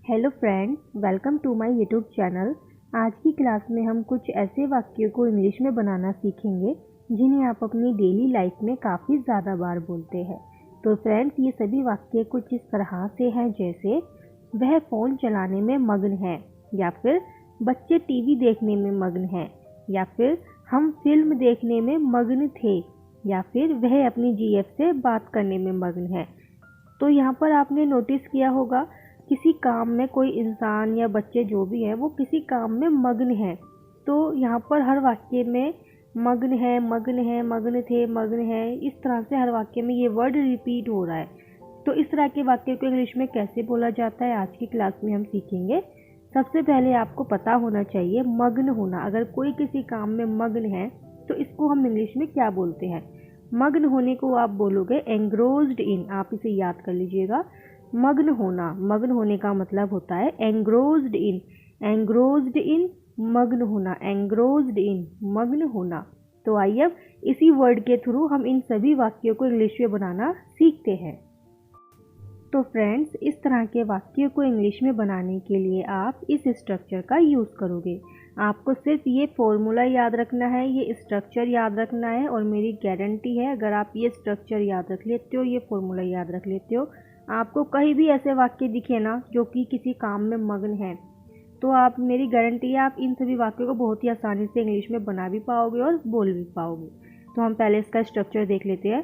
Hello friends, welcome to my YouTube channel. आज की class में हम कुछ ऐसे वाक्यों को इंग्लिश में बनाना सीखेंगे जिन्हें आप अपनी डेली लाइफ में काफ़ी ज़्यादा बार बोलते हैं। तो फ्रेंड्स, ये सभी वाक्य कुछ इस तरह से हैं, जैसे वह फ़ोन चलाने में मग्न है, या फिर बच्चे टीवी देखने में मग्न हैं, या फिर हम फिल्म देखने में मग्न थे, या फिर वह अपनी जीएफ से बात करने में मग्न है। तो यहाँ पर आपने नोटिस किया होगा, किसी काम में कोई इंसान या बच्चे जो भी हैं वो किसी काम में मग्न हैं। तो यहाँ पर हर वाक्य में मग्न है, मग्न है, मग्न थे, मग्न है, इस तरह से हर वाक्य में ये वर्ड रिपीट हो रहा है। तो इस तरह के वाक्य को इंग्लिश में कैसे बोला जाता है, आज की क्लास में हम सीखेंगे। सबसे पहले आपको पता होना चाहिए मग्न होना। अगर कोई किसी काम में मग्न है तो इसको हम इंग्लिश में क्या बोलते हैं। मग्न होने को आप बोलोगे एंग्रोज्ड इन। आप इसे याद कर लीजिएगा। मग्न होना, मग्न होने का मतलब होता है एंग्रोज्ड इन। एंग्रोज्ड इन मग्न होना, एंग्रोज्ड इन मग्न होना। तो आइए अब इसी वर्ड के थ्रू हम इन सभी वाक्यों को इंग्लिश में बनाना सीखते हैं। तो फ्रेंड्स, इस तरह के वाक्यों को इंग्लिश में बनाने के लिए आप इस स्ट्रक्चर का यूज़ करोगे। आपको सिर्फ ये फॉर्मूला याद रखना है, ये स्ट्रक्चर याद रखना है, और मेरी गारंटी है अगर आप ये स्ट्रक्चर याद रख लेते हो, ये फॉर्मूला याद रख लेते हो, आपको कहीं भी ऐसे वाक्य दिखे ना जो कि किसी काम में मग्न है, तो आप, मेरी गारंटी है आप इन सभी वाक्यों को बहुत ही आसानी से इंग्लिश में बना भी पाओगे और बोल भी पाओगे। तो हम पहले इसका स्ट्रक्चर देख लेते हैं।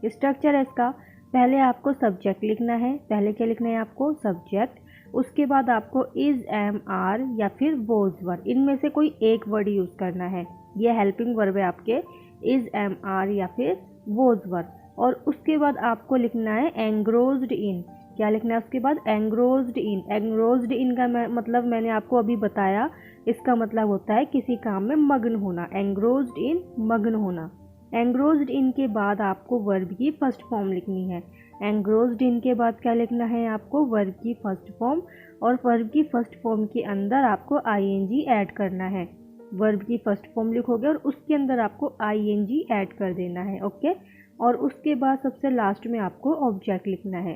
स्ट्रक्चर है इसका, पहले आपको सब्जेक्ट लिखना है। पहले क्या लिखना है आपको? सब्जेक्ट। उसके बाद आपको इज, एम, आर या फिर वोज वर्ड, इनमें से कोई एक वर्ड यूज़ करना है। ये हेल्पिंग वर्ब है आपके, इज, एम, आर या फिर वोज वर्ड। और उसके बाद आपको लिखना है एंग्रोज्ड इन। क्या लिखना है उसके बाद? एंग्रोज्ड इन। एंग्रोज्ड इन का मतलब मैंने आपको अभी बताया, इसका मतलब होता है किसी काम में मग्न होना। एंग्रोज्ड इन मग्न होना। एंग्रोज्ड इन के बाद आपको वर्ब की फर्स्ट फॉर्म लिखनी है। एंग्रोज्ड इन के बाद क्या लिखना है आपको? वर्ब की फर्स्ट फॉर्म। और वर्ब की फर्स्ट फॉर्म के अंदर आपको आईएनजी ऐड करना है। वर्ब की फर्स्ट फॉर्म लिखोगे और उसके अंदर आपको आईएनजी ऐड कर देना है, ओके। और उसके बाद सबसे लास्ट में आपको ऑब्जेक्ट लिखना है।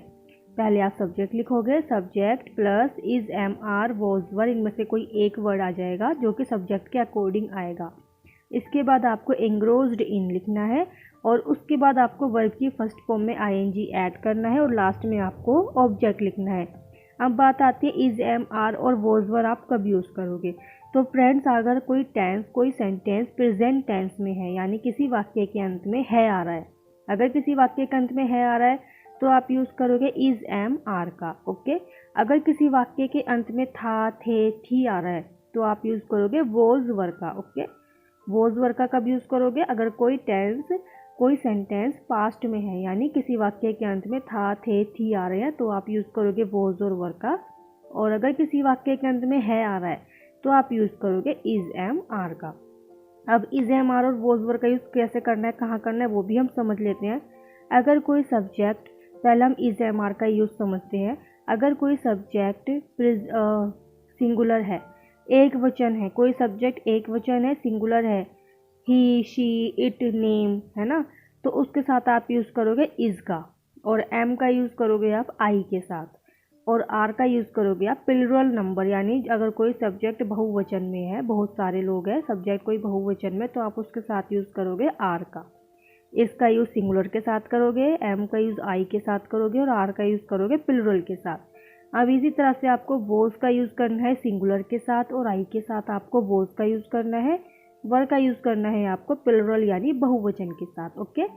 पहले आप सब्जेक्ट लिखोगे, subject plus is, am, are, was word, इनमें से कोई एक वर्ड आ जाएगा जो कि सब्जेक्ट के अकॉर्डिंग आएगा। इसके बाद आपको एंग्रोज्ड इन लिखना है, और उसके बाद आपको वर्ब की फर्स्ट फॉर्म में आईएनजी ऐड करना है, और लास्ट में आपको ऑब्जेक्ट लिखना है। अब बात आती है इज, एम, आर और वॉज वर्ड आप कब यूज़ करोगे। तो फ्रेंड्स, अगर कोई टेंस, कोई सेंटेंस प्रेजेंट टेंस में है, यानी किसी वाक्य के अंत में है आ रहा है, अगर किसी वाक्य के अंत में है आ रहा है तो आप यूज़ करोगे इज, एम, आर का, ओके। अगर किसी वाक्य के अंत में था, थे, थी आ रहा है तो आप यूज़ करोगे वॉज वर्ड का, ओके। वॉज वर्ड का कब यूज़ करोगे? अगर कोई टेंस, कोई सेंटेंस पास्ट में है, यानी किसी वाक्य के अंत में था, थे, थी आ रहे हैं, तो आप यूज़ करोगे वॉज और वर्ड का। और अगर किसी वाक्य के अंत में है आ रहा है तो आप यूज़ करोगे इज, एम, आर का। अब इज, एम, आर और वॉज वर्ड का यूज़ कैसे करना है, कहाँ करना है, वो भी हम समझ लेते हैं। अगर कोई सब्जेक्ट, पहले हम इज, एम, आर का यूज़ समझते हैं। अगर कोई सब्जेक्ट सिंगुलर है, एक वचन है, कोई सब्जेक्ट एक वचन है, सिंगुलर है, ही, शी, इट, नेम, है ना, तो उसके साथ आप यूज़ करोगे इज का। और एम का यूज़ करोगे आप आई के साथ। और आर का यूज़ करोगे आप प्लुरल नंबर, यानी अगर कोई सब्जेक्ट बहुवचन में है, बहुत सारे लोग हैं, सब्जेक्ट कोई बहुवचन में, तो आप उसके साथ यूज़ करोगे आर का। इसका यूज़ सिंगुलर के साथ करोगे, एम का यूज़ आई के साथ करोगे, और आर का यूज़ करोगे प्लुरल के साथ। अब इसी तरह से आपको वोज का यूज़ करना है सिंगुलर के साथ, और आई के साथ आपको वोज का यूज़ करना है। वर का यूज़ करना है आपको प्लुरल यानी बहुवचन के साथ, ओके।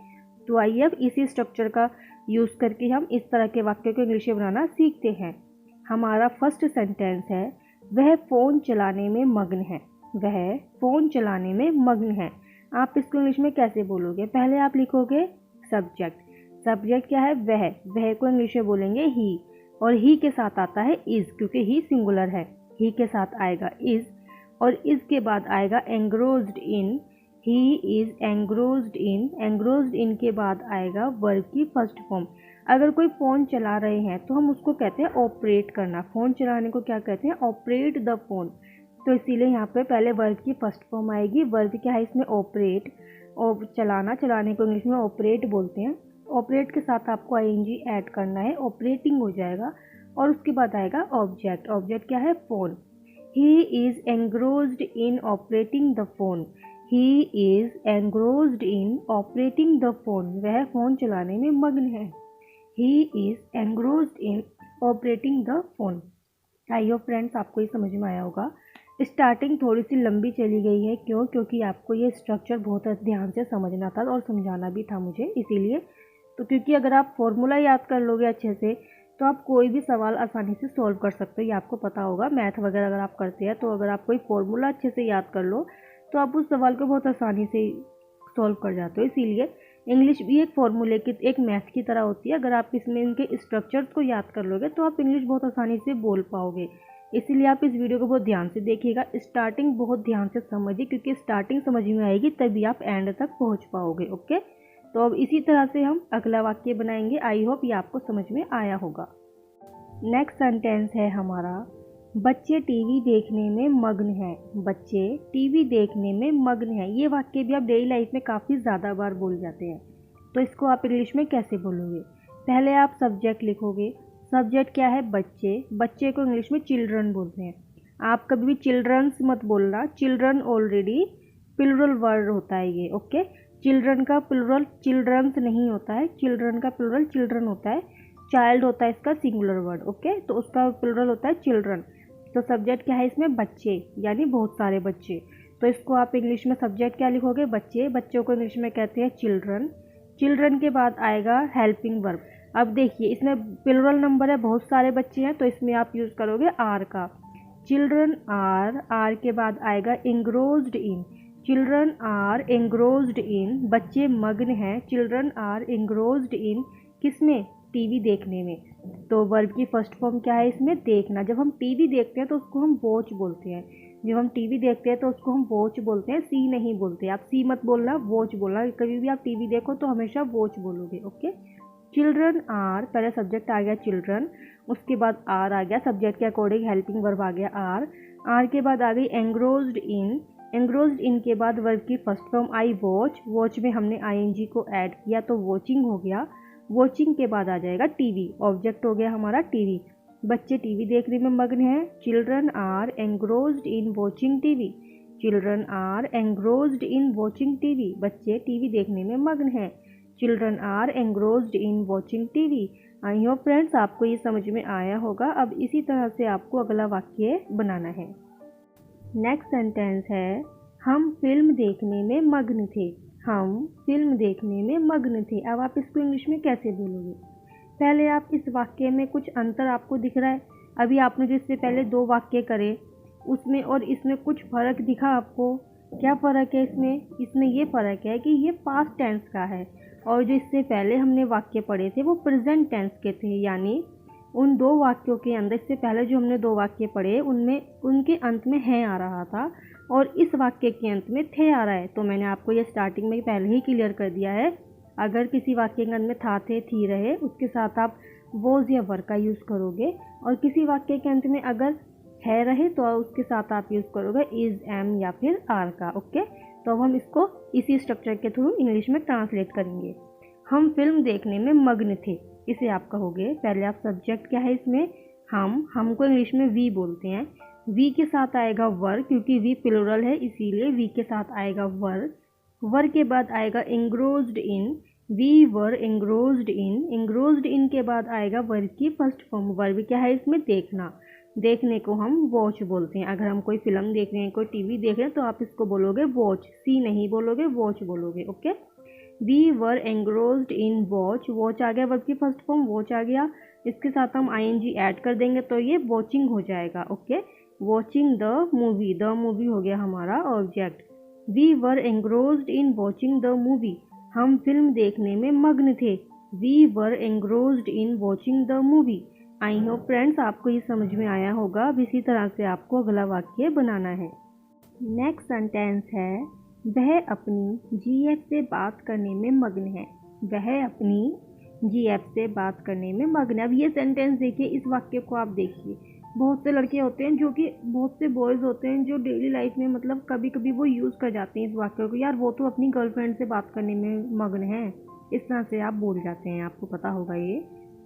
तो आइए अब इसी स्ट्रक्चर का यूज़ करके हम इस तरह के वाक्य को इंग्लिश में बनाना सीखते हैं। हमारा फर्स्ट सेंटेंस है, वह फ़ोन चलाने में मग्न है। वह फ़ोन चलाने में मग्न है। आप इसको इंग्लिश में कैसे बोलोगे? पहले आप लिखोगे सब्जेक्ट। सब्जेक्ट क्या है? वह को इंग्लिश में बोलेंगे ही, और ही के साथ आता है इज, क्योंकि ही सिंगुलर है। ही के साथ आएगा इज, और इज के बाद आएगा एंग्रोज्ड इन। ही इज एंग्रोज्ड इन। एंग्रोज्ड इन के बाद आएगा वर्ब की फर्स्ट फॉर्म। अगर कोई फ़ोन चला रहे हैं तो हम उसको कहते हैं ऑपरेट करना। फ़ोन चलाने को क्या कहते हैं? Operate the phone. तो इसीलिए यहाँ पे पहले वर्ब की फर्स्ट फॉर्म आएगी। वर्ब क्या है इसमें? ऑपरेट। और चलाना, चलाने को इंग्लिश में ऑपरेट बोलते हैं। ऑपरेट के साथ आपको आईएनजी ऐड करना है, ऑपरेटिंग हो जाएगा। और उसके बाद आएगा ऑब्जेक्ट। ऑब्जेक्ट क्या है? Phone. He is engrossed in operating the phone. He is engrossed in operating the phone. वह फ़ोन चलाने में मग्न है। He is engrossed in operating the phone. I hope friends आपको ये समझ में आया होगा। स्टार्टिंग थोड़ी सी लंबी चली गई है, क्यों? क्योंकि आपको ये स्ट्रक्चर बहुत ध्यान से समझना था और समझाना भी था मुझे, इसीलिए। तो क्योंकि अगर आप फॉर्मूला याद कर लोगे अच्छे से तो आप कोई भी सवाल आसानी से सॉल्व कर सकते हो। ये आपको पता होगा, मैथ वगैरह अगर आप करते हैं तो अगर आप कोई फॉर्मूला अच्छे से याद कर लो तो आप उस सवाल को बहुत आसानी से सॉल्व कर जाते हो। इसीलिए इंग्लिश भी एक फॉर्मूले की, एक मैथ की तरह होती है। अगर आप इसमें इनके स्ट्रक्चर्स को याद कर लोगे तो आप इंग्लिश बहुत आसानी से बोल पाओगे। इसीलिए आप इस वीडियो को बहुत ध्यान से देखिएगा, स्टार्टिंग बहुत ध्यान से समझिए, क्योंकि स्टार्टिंग समझ में आएगी तभी आप एंड तक पहुंच पाओगे। ओके, तो अब इसी तरह से हम अगला वाक्य बनाएंगे। आई होप ये आपको समझ में आया होगा। नेक्स्ट सेंटेंस है हमारा, बच्चे टीवी देखने में मग्न हैं। बच्चे टीवी देखने में मग्न हैं। ये वाक्य भी आप डेली लाइफ में काफ़ी ज़्यादा बार बोल जाते हैं। तो इसको आप इंग्लिश में कैसे बोलोगे? पहले आप सब्जेक्ट लिखोगे। सब्जेक्ट क्या है? बच्चे। बच्चे को इंग्लिश में चिल्ड्रन बोलते हैं। आप कभी भी चिल्ड्रंस मत बोलना, चिल्ड्रन ऑलरेडी प्लूरल वर्ड होता है ये। ओके, चिल्ड्रन का प्लूरल चिल्ड्रंस नहीं होता है, चिल्ड्रन का प्लूरल चिल्ड्रन होता है। चाइल्ड होता है इसका सिंगुलर वर्ड। ओके, तो उसका प्लूरल होता है चिल्ड्रन। तो सब्जेक्ट क्या है इसमें? बच्चे, यानी बहुत सारे बच्चे। तो इसको आप इंग्लिश में सब्जेक्ट क्या लिखोगे? बच्चे। बच्चों को इंग्लिश में कहते हैं चिल्ड्रन। चिल्ड्रन के बाद आएगा हेल्पिंग वर्ब। अब देखिए इसमें प्लूरल नंबर है, बहुत सारे बच्चे हैं, तो इसमें आप यूज़ करोगे आर का। Children are. आर के बाद आएगा एंग्रोज्ड इन। चिल्ड्रन आर एंग्रोज्ड इन। बच्चे मग्न हैं। चिल्ड्रन आर एंग्रोज्ड इन किसमें? टीवी देखने में। तो वर्ब की फर्स्ट फॉर्म क्या है इसमें? देखना। जब हम टीवी देखते हैं तो उसको हम वॉच बोलते हैं। जब हम टीवी देखते हैं तो उसको हम वॉच बोलते हैं, सी नहीं बोलते। आप सी मत बोलना, वॉच बोलना। कभी भी आप टीवी देखो तो हमेशा वॉच बोलोगे। ओके, चिल्ड्रन आर, पहले सब्जेक्ट आ गया चिल्ड्रन, उसके बाद आर आ गया, सब्जेक्ट के अकॉर्डिंग हेल्पिंग वर्ब आ गया आर। आर के बाद आ गई एंग्रोज्ड इन। एंग्रोज्ड इन के बाद वर्ब की first form I watch. Watch में हमने आईएनजी को ऐड किया तो वॉचिंग हो गया। वॉचिंग के बाद आ जाएगा टीवी। ऑब्जेक्ट हो गया हमारा टीवी। बच्चे टीवी देखने में मग्न हैं। Children are engrossed in watching TV. Children are engrossed in watching TV. बच्चे टीवी देखने में मग्न हैं। Children are engrossed in watching TV. I hope friends आपको ये समझ में आया होगा। अब इसी तरह से आपको अगला वाक्य बनाना है। नेक्स्ट सेंटेंस है, हम फिल्म देखने में मग्न थे। हम फिल्म देखने में मग्न थे। अब आप इसको इंग्लिश में कैसे बोलोगे? पहले आप इस वाक्य में कुछ अंतर आपको दिख रहा है? अभी आपने जो इससे पहले दो वाक्य करे उसमें और इसमें कुछ फ़र्क दिखा आपको? क्या फ़र्क है इसमें? इसमें ये फ़र्क है कि ये पास्ट टेंस का है और जो इससे पहले हमने वाक्य पढ़े थे वो प्रेजेंट टेंस के थे। यानी उन दो वाक्यों के अंदर, इससे पहले जो हमने दो वाक्य पढ़े उनमें उनके अंत में है आ रहा था और इस वाक्य के अंत में थे आ रहा है। तो मैंने आपको ये स्टार्टिंग में पहले ही क्लियर कर दिया है। अगर किसी वाक्य के अंत में था, थे, थी रहे, उसके साथ आप वोज या वर का यूज़ करोगे, और किसी वाक्य के अंत में अगर है रहे तो उसके साथ आप यूज़ करोगे इज़, एम या फिर आर का। ओके, तो अब हम इसको इसी स्ट्रक्चर के थ्रू इंग्लिश में ट्रांसलेट करेंगे। हम फिल्म देखने में मग्न थे, इसे आप कहोगे। पहले आप सब्जेक्ट क्या है इसमें? हमको इंग्लिश में वी बोलते हैं। वी के साथ आएगा वर, क्योंकि वी प्लूरल है इसीलिए वी के साथ आएगा वर। वर के बाद आएगा एंग्रोज्ड इन। वी वर एंग्रोज्ड इन। एंग्रोज्ड इन के बाद आएगा वर्ब की फर्स्ट फॉर्म। वर्ब क्या है इसमें? देखना। देखने को हम वॉच बोलते हैं। अगर हम कोई फिल्म देख रहे हैं, कोई टीवी देख रहे हैं, तो आप इसको बोलोगे वॉच, सी नहीं बोलोगे, वॉच बोलोगे। Okay, we were engrossed in watch. Watch आ गया, वर्ब की फर्स्ट फॉर्म वॉच आ गया, इसके साथ हम आईएनजी ऐड कर देंगे तो ये वॉचिंग हो जाएगा। Okay, watching the movie. The movie हो गया हमारा object. We were engrossed in watching the movie. हम फिल्म देखने में मग्न थे। We were engrossed in watching the movie. I hope friends आपको ये समझ में आया होगा। अब इसी तरह से आपको अगला वाक्य बनाना है। नेक्स्ट सेंटेंस है, वह अपनी जीएफ से बात करने में मग्न है। वह अपनी जीएफ से बात करने में मग्न है। अब ये सेंटेंस देखिए, इस वाक्य को आप देखिए। बहुत से लड़के होते हैं जो कि, बहुत से बॉयज़ होते हैं जो डेली लाइफ में मतलब कभी कभी वो यूज़ कर जाते हैं इस वाक्य को। यार वो तो अपनी गर्लफ्रेंड से बात करने में मग्न है, इस तरह से आप बोल जाते हैं, आपको पता होगा ये।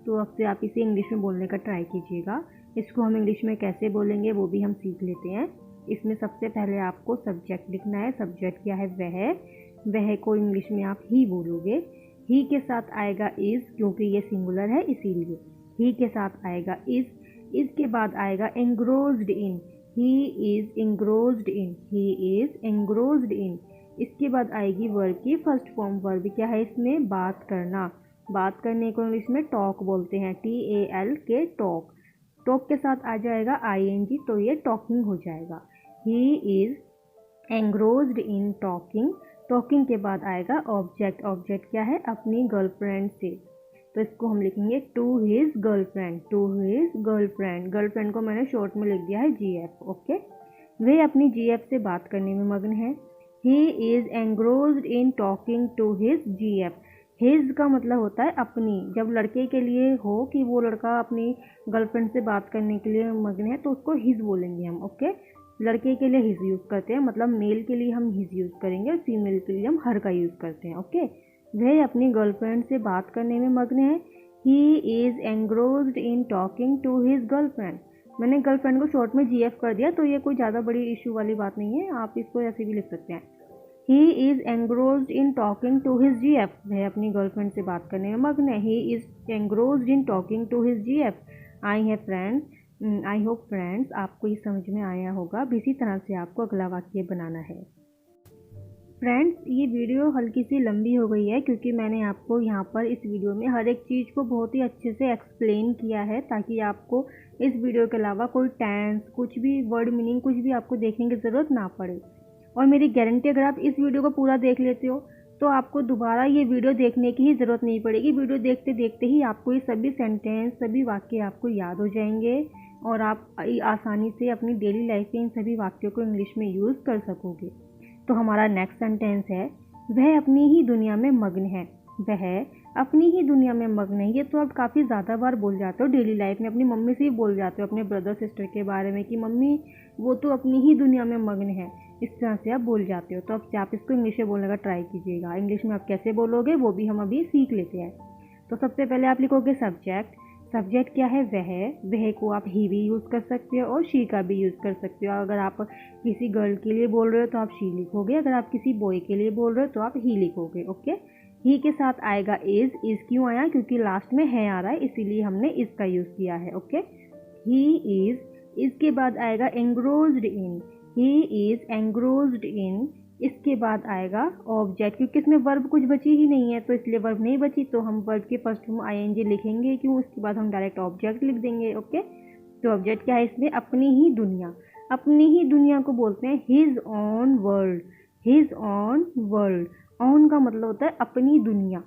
तो अब से आप इसे इंग्लिश में बोलने का ट्राई कीजिएगा। इसको हम इंग्लिश में कैसे बोलेंगे वो भी हम सीख लेते हैं। इसमें सबसे पहले आपको सब्जेक्ट लिखना है। सब्जेक्ट क्या है? वह को इंग्लिश में आप ही बोलोगे। ही के साथ आएगा इज़, क्योंकि ये सिंगुलर है इसीलिए ही के साथ आएगा इज़। इसके बाद आएगा एंग्रोज्ड इन, ही is engrossed in, he is engrossed इन। इसके बाद आएगी वर्ब की फर्स्ट फॉर्म। वर्ब क्या है इसमें? बात करना। बात करने को इंग्लिश में टॉक बोलते हैं, TAL के टॉक। टॉक के साथ आ जाएगा ING, तो ये टॉकिंग हो जाएगा। He is engrossed in talking. Talking के बाद आएगा ऑब्जेक्ट। ऑब्जेक्ट क्या है? अपनी गर्लफ्रेंड से, तो इसको हम लिखेंगे to his girlfriend, to his girlfriend. Girlfriend को मैंने शॉर्ट में लिख दिया है GF। ओके, वे अपनी GF से बात करने में मग्न है। He is engrossed in talking to his GF। His का मतलब होता है अपनी। जब लड़के के लिए हो कि वो लड़का अपनी गर्लफ्रेंड से बात करने के लिए मग्न है तो उसको हिज बोलेंगे हम। ओके, लड़के के लिए हिज यूज़ करते हैं, मतलब मेल के लिए हम हिज यूज़ करेंगे और फीमेल के लिए हम हर का यूज़ करते हैं। ओके, वह अपनी गर्लफ्रेंड से बात करने में मग्न है। He is engrossed in talking to his girlfriend. मैंने गर्लफ्रेंड को शॉर्ट में GF कर दिया, तो ये कोई ज़्यादा बड़ी इशू वाली बात नहीं है, आप इसको ऐसे भी लिख सकते हैं। He is engrossed in talking to his GF। वह अपनी गर्लफ्रेंड से बात करने में मग्न है। He is engrossed in talking to his GF। I hope friends आपको ये समझ में आया होगा। अब इसी तरह से आपको अगला वाक्य बनाना है। फ्रेंड्स, ये वीडियो हल्की सी लंबी हो गई है क्योंकि मैंने आपको यहाँ पर इस वीडियो में हर एक चीज़ को बहुत ही अच्छे से एक्सप्लेन किया है, ताकि आपको इस वीडियो के अलावा कोई टेंस, कुछ भी वर्ड मीनिंग, कुछ भी आपको देखने की ज़रूरत ना पड़े। और मेरी गारंटी, अगर आप इस वीडियो को पूरा देख लेते हो तो आपको दोबारा ये वीडियो देखने की ही ज़रूरत नहीं पड़ेगी। वीडियो देखते देखते ही आपको ये सभी सेंटेंस, सभी वाक्य आपको याद हो जाएंगे और आप आसानी से अपनी डेली लाइफ में इन सभी वाक्यों को इंग्लिश में यूज़ कर सकोगे। तो हमारा नेक्स्ट सेंटेंस है, वह अपनी ही दुनिया में मग्न है। वह अपनी ही दुनिया में मग्न है। ये तो आप काफ़ी ज़्यादा बार बोल जाते हो डेली लाइफ में, अपनी मम्मी से ही बोल जाते हो अपने ब्रदर सिस्टर के बारे में कि मम्मी वो तो अपनी ही दुनिया में मग्न है। इस तरह से आप बोल जाते हो। तो अब से आप इसको इंग्लिश में बोलने का ट्राई कीजिएगा। इंग्लिश में आप कैसे बोलोगे वो भी हम अभी सीख लेते हैं। तो सबसे पहले आप लिखोगे सब्जेक्ट। सब्जेक्ट क्या है? वह को आप ही भी यूज़ कर सकते हो और शी का भी यूज़ कर सकते हो। अगर आप किसी गर्ल के लिए बोल रहे हो तो आप शी लिखोगे, अगर आप किसी बॉय के लिए बोल रहे हो तो आप ही लिखोगे। ओके, ही के साथ आएगा इज़ क्यों आया? क्योंकि लास्ट में है आ रहा है, इसीलिए हमने इज़ का यूज़ किया है। Okay, he is. इसके बाद आएगा एंग्रोज्ड इन, ही इज़ एंग्रोज्ड इन। इसके बाद आएगा ऑब्जेक्ट, क्योंकि इसमें वर्ब कुछ बची ही नहीं है तो इसलिए वर्ब नहीं बची, तो हम वर्ब के फर्स्ट फॉर्म ING लिखेंगे क्यों, उसके बाद हम डायरेक्ट ऑब्जेक्ट लिख देंगे। ओके, तो ऑब्जेक्ट क्या है इसमें? अपनी ही दुनिया। अपनी ही दुनिया को बोलते हैं his own world. His own world, own का मतलब होता है अपनी दुनिया।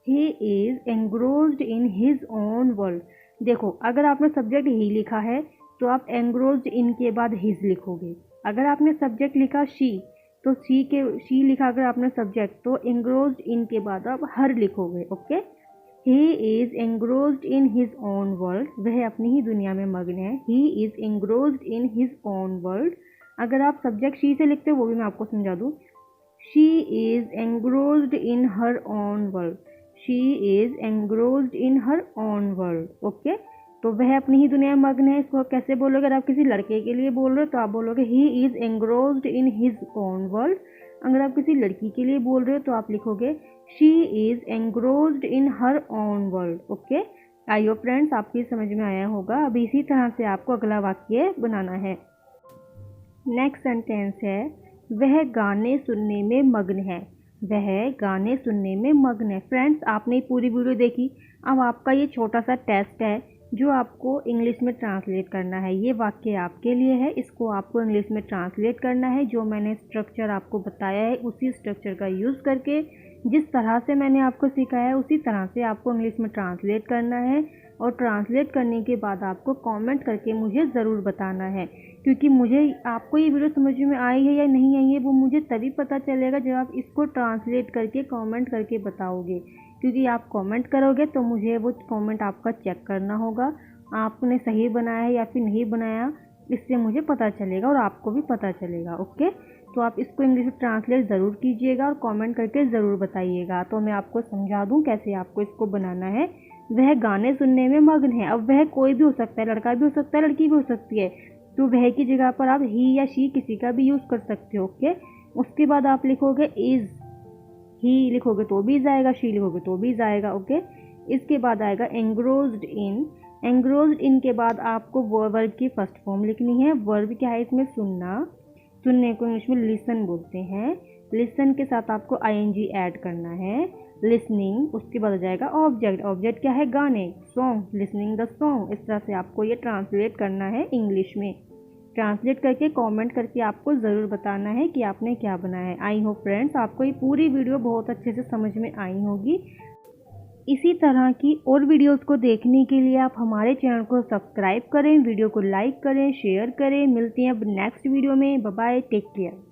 He is engrossed in his own world. देखो, अगर आपने सब्जेक्ट ही लिखा है तो आप एंग्रोज्ड इन के बाद हिज लिखोगे। अगर आपने सब्जेक्ट लिखा शी, तो शी लिखा अगर आपने सब्जेक्ट, तो एंग्रोज्ड इन के बाद आप हर लिखोगे। Okay, he is engrossed in his own world. वह अपनी ही दुनिया में मग्न है। He is engrossed in his own world. अगर आप सब्जेक्ट शी से लिखते हो वो भी मैं आपको समझा दूँ। She is engrossed in her own world. She is engrossed in her own world. Okay, तो वह अपनी ही दुनिया में मग्न है। इसको आप कैसे बोलोगे? अगर आप किसी लड़के के लिए बोल रहे हो तो आप बोलोगे he is engrossed in his own world. अगर आप किसी लड़की के लिए बोल रहे हो तो आप लिखोगे she is engrossed in her own world. Okay, I hope friends आपकी समझ में आया होगा। अब इसी तरह से आपको अगला वाक्य बनाना है। नेक्स्ट सेंटेंस है, वह गाने सुनने में मग्न है। वह गाने सुनने में मग्न है। फ्रेंड्स, आपने पूरी वीडियो देखी। अब आपका ये छोटा सा टेस्ट है जो आपको इंग्लिश में ट्रांसलेट करना है। ये वाक्य आपके लिए है, इसको आपको इंग्लिश में ट्रांसलेट करना है। जो मैंने स्ट्रक्चर आपको बताया है उसी स्ट्रक्चर का यूज़ करके, जिस तरह से मैंने आपको सिखाया है उसी तरह से आपको इंग्लिश में ट्रांसलेट करना है। और ट्रांसलेट करने के बाद आपको कमेंट करके मुझे ज़रूर बताना है, क्योंकि मुझे आपको ये वीडियो समझ में आई है या नहीं आई है वो मुझे तभी पता चलेगा जब आप इसको ट्रांसलेट करके कमेंट करके बताओगे। क्योंकि आप कमेंट करोगे तो मुझे वो कमेंट आपका चेक करना होगा, आपने सही बनाया है या फिर नहीं बनाया, इससे मुझे पता चलेगा और आपको भी पता चलेगा। ओके, तो आप इसको इंग्लिश में ट्रांसलेट ज़रूर कीजिएगा और कमेंट करके ज़रूर बताइएगा। तो मैं आपको समझा दूँ कैसे आपको इसको बनाना है। वह गाने सुनने में मग्न है। अब वह कोई भी हो सकता है, लड़का भी हो सकता है, लड़की भी हो सकती है, तो वह की जगह पर आप ही या शी किसी का भी यूज़ कर सकते हो। ओके, उसके बाद आप लिखोगे इज़, ही लिखोगे तो भी जाएगा, शी लिखोगे तो भी जाएगा। ओके, इसके बाद आएगा एंग्रोज्ड इन। एंग्रोज्ड इन के बाद आपको वर्ब की फर्स्ट फॉर्म लिखनी है। वर्ब क्या है इसमें? सुनना। सुनने को इंग्लिश में लिसन बोलते हैं। लिसन के साथ आपको आईएनजी ऐड करना है, लिसनिंग। उसके बाद आ जाएगा ऑब्जेक्ट। ऑब्जेक्ट क्या है? गाने, सॉन्ग, लिसनिंग द सॉन्ग। इस तरह से आपको ये ट्रांसलेट करना है इंग्लिश में। ट्रांसलेट करके कमेंट करके आपको ज़रूर बताना है कि आपने क्या बनाया है। आई होप फ्रेंड्स आपको ये पूरी वीडियो बहुत अच्छे से समझ में आई होगी। इसी तरह की और वीडियोस को देखने के लिए आप हमारे चैनल को सब्सक्राइब करें, वीडियो को लाइक करें, शेयर करें। मिलते हैं अब नेक्स्ट वीडियो में। Bye bye, take care.